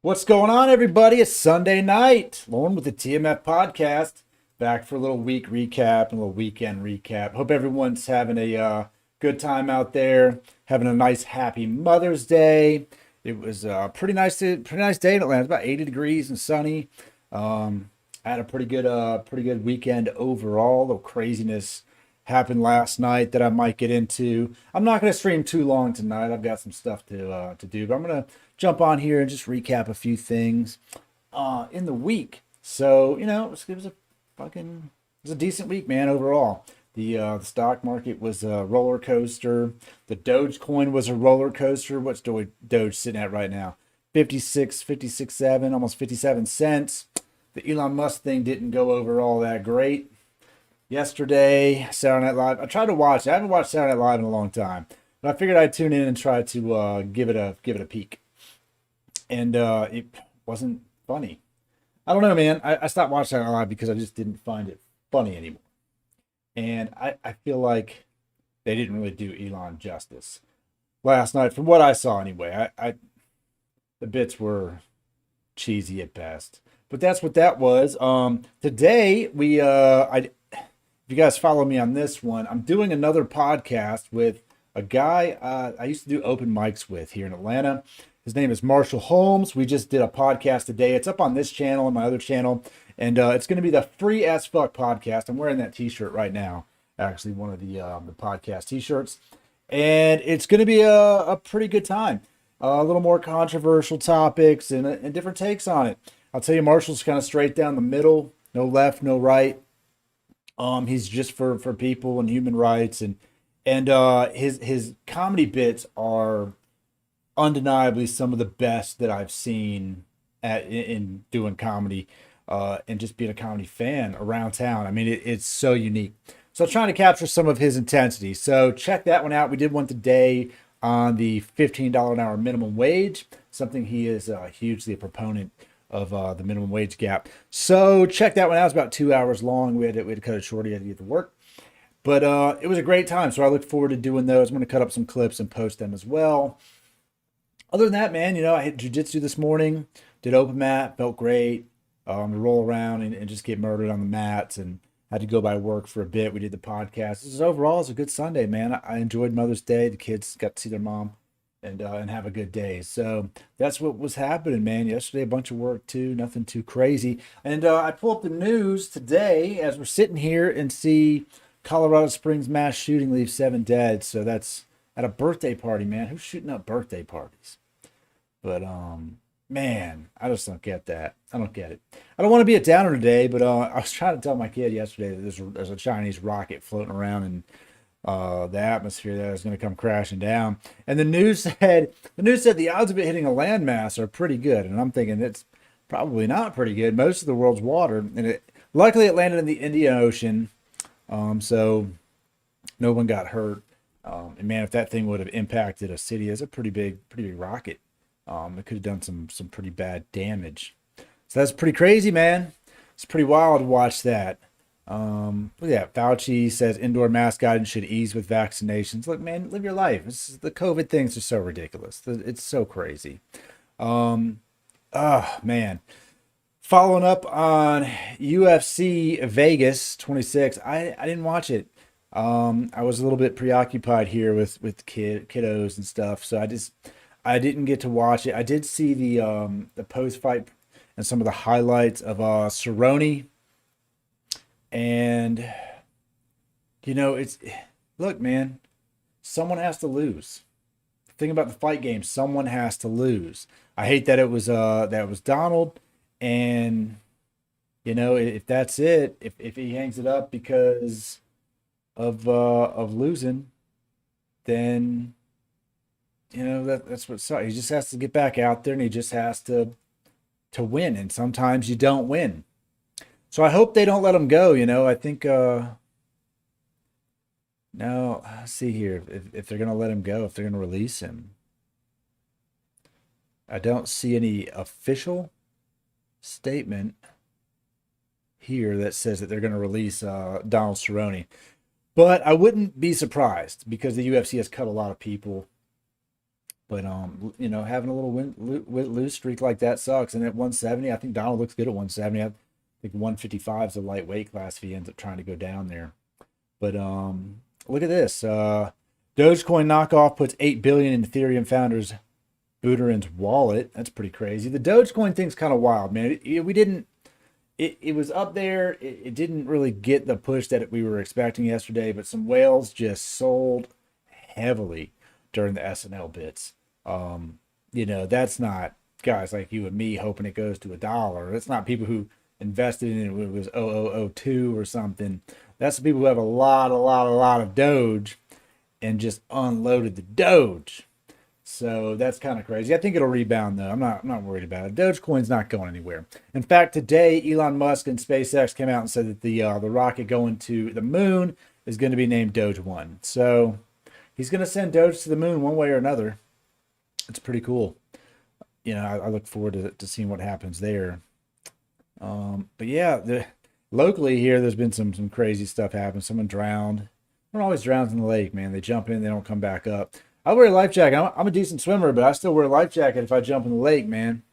What's going on, everybody? It's Sunday night. Lauren with the TMF podcast. Back for a little week recap and a little weekend recap. Hope everyone's having a good time out there, having a nice, happy Mother's Day. It was a pretty nice day in Atlanta. It's about 80 degrees and sunny. I had a pretty good weekend overall. A little craziness happened last night that I might get into. I'm not going to stream too long tonight. I've got some stuff to do, but I'm going to jump on here and just recap a few things in the week. So it was a decent week, man. Overall, the stock market was a roller coaster. The Dogecoin was a roller coaster. What's Doge sitting at right now? 7, almost 57 cents. The Elon Musk thing didn't go over all that great. Yesterday, Saturday Night Live. I tried to watch it. I haven't watched Saturday Night Live in a long time, but I figured I'd tune in and try to give it a peek. And it wasn't funny. I don't know, man. I stopped watching Saturday Night Live because I just didn't find it funny anymore. And I feel like they didn't really do Elon justice last night, from what I saw anyway. The bits were cheesy at best. But that's what that was. Today if you guys follow me on this one, I'm doing another podcast with a guy I used to do open mics with here in Atlanta. His name is Marshall Holmes. We just did a podcast today. It's up on this channel and my other channel, and it's going to be the Free as Fuck podcast. I'm wearing that T-shirt right now, actually one of the podcast T-shirts, and it's going to be a pretty good time. A little more controversial topics and different takes on it. I'll tell you, Marshall's kind of straight down the middle, no left, no right. He's just for people and human rights, and his comedy bits are undeniably some of the best that I've seen in doing comedy, and just being a comedy fan around town. I mean, it's so unique. So I'm trying to capture some of his intensity. So check that one out. We did one today on the $15 an hour minimum wage, something he is hugely a proponent of, the minimum wage gap. So check that one out. It's about 2 hours long. We had to cut it short. He had to get to work. But it was a great time. So I look forward to doing those. I'm going to cut up some clips and post them as well. Other than that, man, I hit jiu-jitsu this morning, did open mat, felt great. Roll around and just get murdered on the mats, and had to go by work for a bit. We did the podcast. This is overall, it's a good Sunday, man. I enjoyed Mother's Day. The kids got to see their mom and have a good day. So that's what was happening, man. Yesterday, a bunch of work too, nothing too crazy. And I pull up the news today as we're sitting here and see Colorado Springs mass shooting leaves 7 dead. So that's at a birthday party, man. Who's shooting up birthday parties? But man, I just don't get that. I don't get it. I don't want to be a downer today, but I was trying to tell my kid yesterday that there's a Chinese rocket floating around in the atmosphere that is going to come crashing down. And the news said the odds of it hitting a landmass are pretty good. And I'm thinking it's probably not pretty good. Most of the world's water, and luckily it landed in the Indian Ocean, so no one got hurt. And man, if that thing would have impacted a city, it's a pretty big rocket. It could have done some pretty bad damage. So that's pretty crazy, man. It's pretty wild to watch that. Yeah, Fauci says indoor mask guidance should ease with vaccinations. Look, man, live your life. The COVID things are so ridiculous. It's so crazy. Oh, man. Following up on UFC Vegas 26, I didn't watch it. I was a little bit preoccupied here with kiddos and stuff, so I didn't get to watch it. I did see the post fight and some of the highlights of Cerrone, and look, man, someone has to lose. The thing about the fight game, someone has to lose. I hate that it was Donald, and if that's it, if he hangs it up because of losing, then that's what sucks. He just has to get back out there, and he just has to win. And sometimes you don't win. So I hope they don't let him go. I think no. Let's see here, if they're gonna let him go, if they're gonna release him. I don't see any official statement here that says that they're gonna release Donald Cerrone. But I wouldn't be surprised because the UFC has cut a lot of people But having a little lose streak like that sucks. And at 170, I think Donald looks good at 170. I think 155 is a lightweight class if he ends up trying to go down there. But look at this. Dogecoin knockoff puts 8 billion in Ethereum founders Buterin's wallet. That's pretty crazy. The Dogecoin thing's kind of wild, man. We didn't. It was up there. It didn't really get the push that we were expecting yesterday, but some whales just sold heavily during the SNL bits. That's not guys like you and me hoping it goes to $1. That's not people who invested in it when it was 0002 or something. That's the people who have a lot of Doge and just unloaded the Doge. So that's kind of crazy. I think it'll rebound though. I'm not worried about it. Dogecoin's not going anywhere. In fact, today Elon Musk and SpaceX came out and said that the rocket going to the moon is going to be named Doge 1. So he's going to send Doge to the moon one way or another. It's pretty cool. I look forward to seeing what happens there. But yeah, locally here, there's been some crazy stuff happen. Someone drowned. Someone always drowns in the lake, man. They jump in, they don't come back up. I wear a life jacket. I'm a decent swimmer, but I still wear a life jacket if I jump in the lake, man.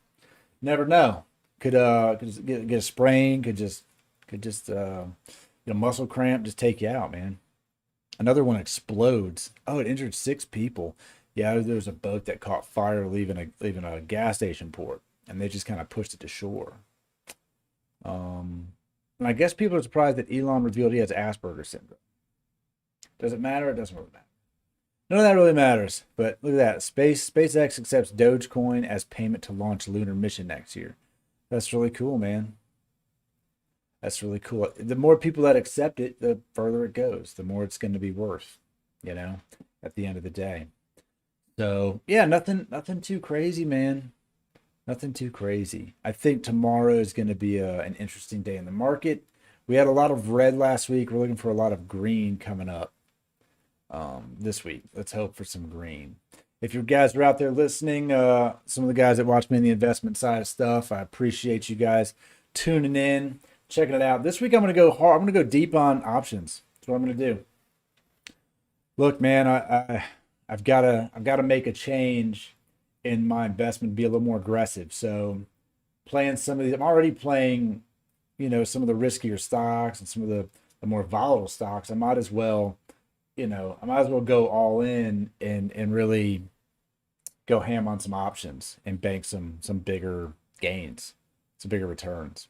Never know. Could get a sprain. Could just muscle cramp, just take you out, man. Another one explodes. Oh, it injured 6 people. Yeah, there was a boat that caught fire leaving a gas station port, and they just kind of pushed it to shore. And I guess people are surprised that Elon revealed he has Asperger's syndrome. Does it matter? It doesn't really matter. None of that really matters. But look at that. SpaceX accepts Dogecoin as payment to launch lunar mission next year. That's really cool, man. That's really cool. The more people that accept it, the further it goes. The more it's going to be worth, at the end of the day. So yeah, nothing too crazy, man. Nothing too crazy. I think tomorrow is going to be an interesting day in the market. We had a lot of red last week. We're looking for a lot of green coming up this week. Let's hope for some green. If you guys are out there listening, some of the guys that watch me in the investment side of stuff, I appreciate you guys tuning in, checking it out. This week I'm going to go hard. I'm going to go deep on options. That's what I'm going to do. Look, man, I've got to make a change in my investment, be a little more aggressive. So playing some of these, I'm already playing, some of the riskier stocks and some of the more volatile stocks. I might as well go all in and really go ham on some options and bank some bigger gains, some bigger returns.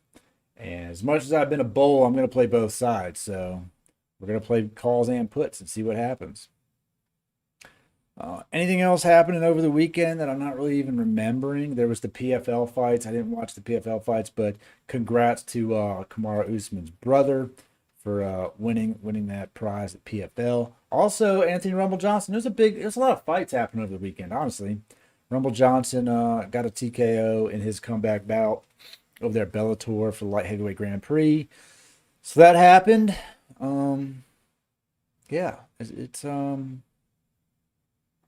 And as much as I've been a bull, I'm going to play both sides. So we're going to play calls and puts and see what happens. Anything else happening over the weekend that I'm not really even remembering? There was the PFL fights. I didn't watch the PFL fights, but congrats to Kamaru Usman's brother for winning that prize at PFL. Also, Anthony Rumble Johnson. There's a lot of fights happening over the weekend, honestly. Rumble Johnson got a TKO in his comeback bout over there at Bellator for the light heavyweight Grand Prix. So that happened. Yeah, it's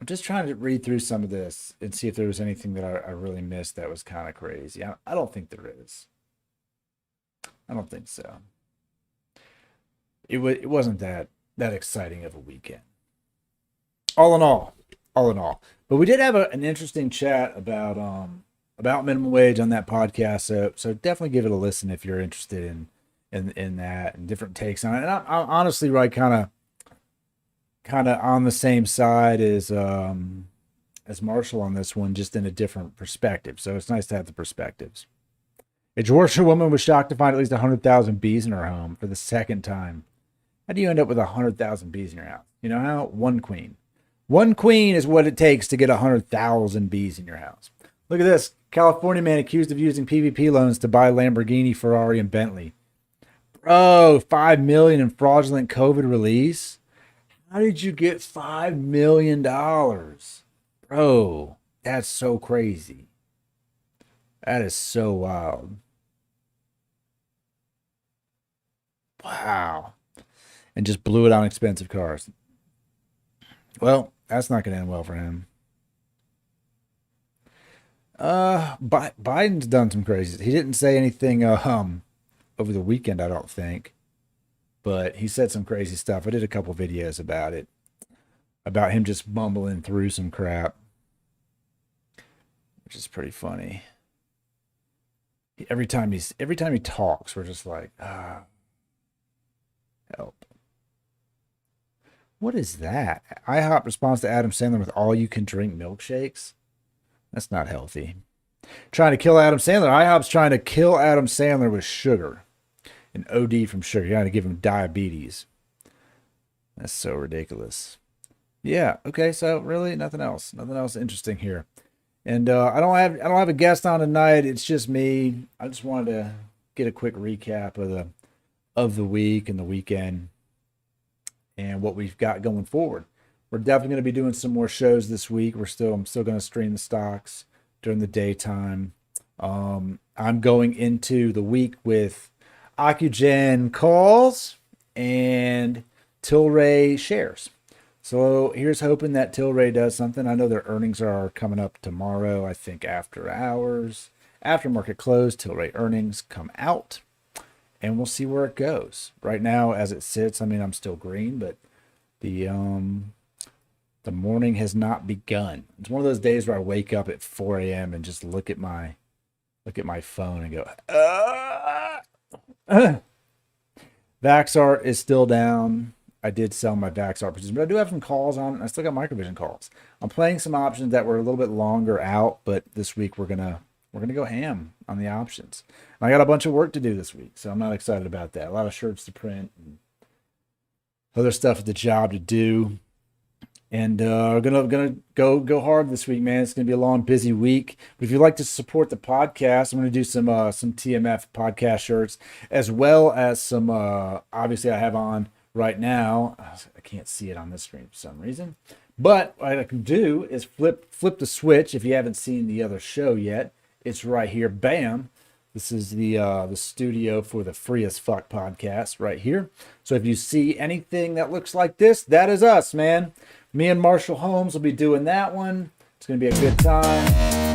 I'm just trying to read through some of this and see if there was anything that I really missed that was kind of crazy. I don't think there is. I don't think so. It wasn't that exciting of a weekend. All in all. But we did have an interesting chat about minimum wage on that podcast. So definitely give it a listen if you're interested in that and different takes on it. And I'm honestly right kind of on the same side as Marshall on this one, just in a different perspective. So it's nice to have the perspectives. A Georgia woman was shocked to find at least 100,000 bees in her home for the second time. How do you end up with 100,000 bees in your house? You know how? One queen. One queen is what it takes to get 100,000 bees in your house. Look at this. California man accused of using PPP loans to buy Lamborghini, Ferrari, and Bentley. Bro, $5 million in fraudulent COVID release? How did you get $5 million? Bro, that's so crazy. That is so wild. Wow. And just blew it on expensive cars. Well, that's not going to end well for him. Biden's done some crazy. He didn't say anything over the weekend, I don't think. But he said some crazy stuff. I did a couple videos about it. About him just mumbling through some crap. which is pretty funny. Every time he talks, we're just like, help. What is that? IHOP responds to Adam Sandler with all you can drink milkshakes. That's not healthy. Trying to kill Adam Sandler. IHOP's trying to kill Adam Sandler with sugar. An OD from sugar. You're going to give him diabetes. That's so ridiculous. Yeah. Okay. So really, nothing else. Nothing else interesting here. And I don't have a guest on tonight. It's just me. I just wanted to get a quick recap of the week and the weekend and what we've got going forward. We're definitely going to be doing some more shows this week. I'm still going to stream the stocks during the daytime. I'm going into the week with Ocugen calls and Tilray shares. So here's hoping that Tilray does something. I know their earnings are coming up tomorrow, I think after hours. After market close, Tilray earnings come out, and we'll see where it goes. Right now, as it sits, I mean, I'm still green, but the morning has not begun. It's one of those days where I wake up at 4 a.m. and just look at my phone and go, Vaxart is still down. I did sell my Vaxart position, but I do have some calls on it. I still got Microvision calls. I'm playing some options that were a little bit longer out, but this week we're gonna go ham on the options. And I got a bunch of work to do this week, so I'm not excited about that. A lot of shirts to print and other stuff at the job to do. And gonna go hard this week, man. It's gonna be a long, busy week. But if you'd like to support the podcast, I'm gonna do some TMF podcast shirts, as well as some. Obviously, I have on right now. I can't see it on this screen for some reason. But what I can do is flip the switch. If you haven't seen the other show yet, it's right here. Bam. This is the studio for the Free as Fuck podcast right here. So if you see anything that looks like this, that is us, man. Me and Marshall Holmes will be doing that one. It's going to be a good time.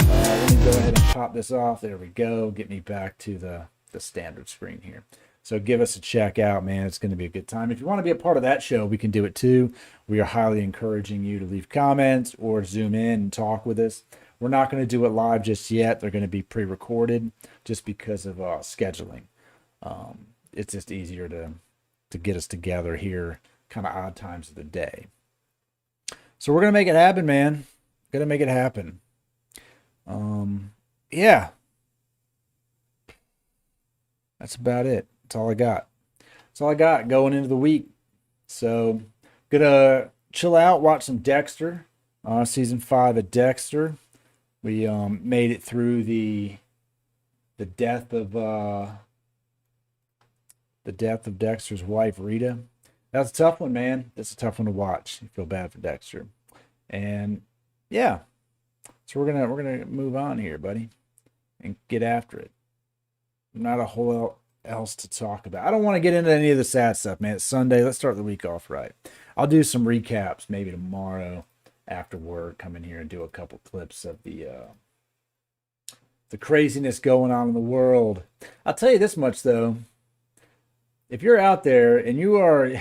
Let me go ahead and pop this off. There we go. Get me back to the standard screen here. So give us a check out, man. It's going to be a good time. If you want to be a part of that show, we can do it too. We are highly encouraging you to leave comments or zoom in and talk with us. We're not going to do it live just yet. They're going to be pre-recorded just because of scheduling. It's just easier to get us together here, kind of odd times of the day. So we're going to make it happen, man. Going to make it happen. Yeah. That's about it. That's all I got. That's all I got going into the week. So gonna chill out, watch some Dexter. Season 5 of Dexter. We made it through the death of Dexter's wife, Rita. That's a tough one, man. That's a tough one to watch. You feel bad for Dexter. And yeah. So we're gonna move on here, buddy, and get after it. Not a whole lot else to talk about. I don't want to get into any of the sad stuff, man. It's Sunday. Let's start the week off right. I'll do some recaps maybe tomorrow after work. Come in here and do a couple clips of the craziness going on in the world. I'll tell you this much though. If you're out there and you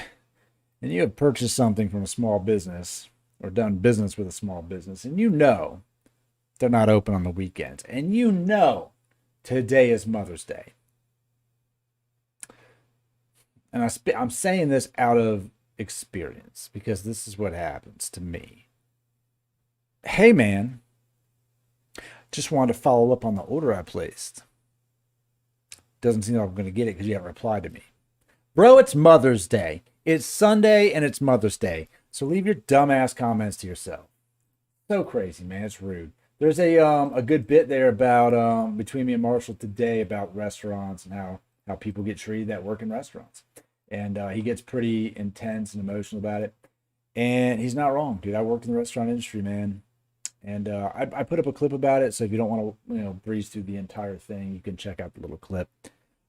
have purchased something from a small business or done business with a small business, and you know they're not open on the weekends, and you know today is Mother's Day. And I'm saying this out of experience because this is what happens to me. Hey, man, just wanted to follow up on the order I placed. Doesn't seem like I'm going to get it because you haven't replied to me. Bro, it's Mother's Day. It's Sunday and it's Mother's Day. So leave your dumbass comments to yourself. So crazy, man. It's rude. There's a good bit there about between me and Marshall today about restaurants and how people get treated that work in restaurants. And he gets pretty intense and emotional about it. And he's not wrong, dude. I worked in the restaurant industry, man. And I put up a clip about it. So if you don't want to breeze through the entire thing, you can check out the little clip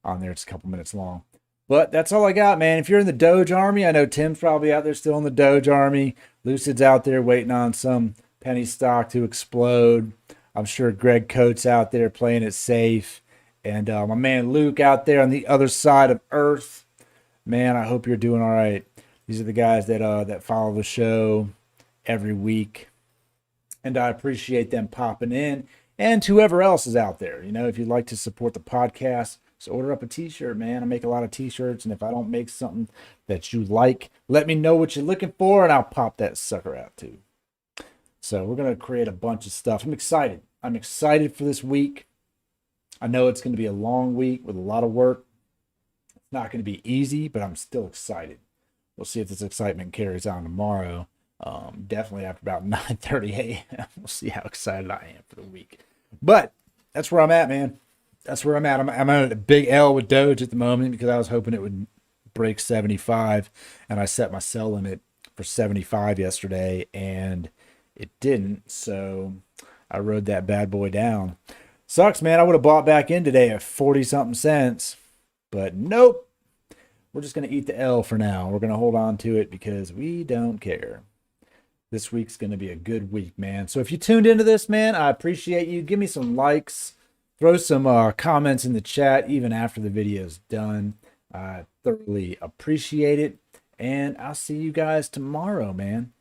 on there. It's a couple minutes long. But that's all I got, man. If you're in the Doge Army, I know Tim's probably out there still in the Doge Army. Lucid's out there waiting on some penny stock to explode. I'm sure Greg Coates out there playing it safe. And my man Luke out there on the other side of Earth. Man, I hope you're doing all right. These are the guys that follow the show every week. And I appreciate them popping in and whoever else is out there. You know, if you'd like to support the podcast, so order up a t-shirt, man. I make a lot of t-shirts, and if I don't make something that you like, let me know what you're looking for, and I'll pop that sucker out too. So we're going to create a bunch of stuff. I'm excited. I'm excited for this week. I know it's going to be a long week with a lot of work. It's not going to be easy, but I'm still excited. We'll see if this excitement carries on tomorrow. Definitely after about 9:30 a.m. We'll see how excited I am for the week. But that's where I'm at, man. That's where I'm at. I'm at a big L with Doge at the moment because I was hoping it would break 75, and I set my sell limit for 75 yesterday, and it didn't. So I rode that bad boy down. Sucks, man. I would have bought back in today at 40 something cents, but nope. We're just going to eat the L for now. We're going to hold on to it because we don't care. This week's going to be a good week, man. So if you tuned into this, man, I appreciate you. Give me some likes. Throw some comments in the chat even after the video's done. I thoroughly appreciate it. And I'll see you guys tomorrow, man.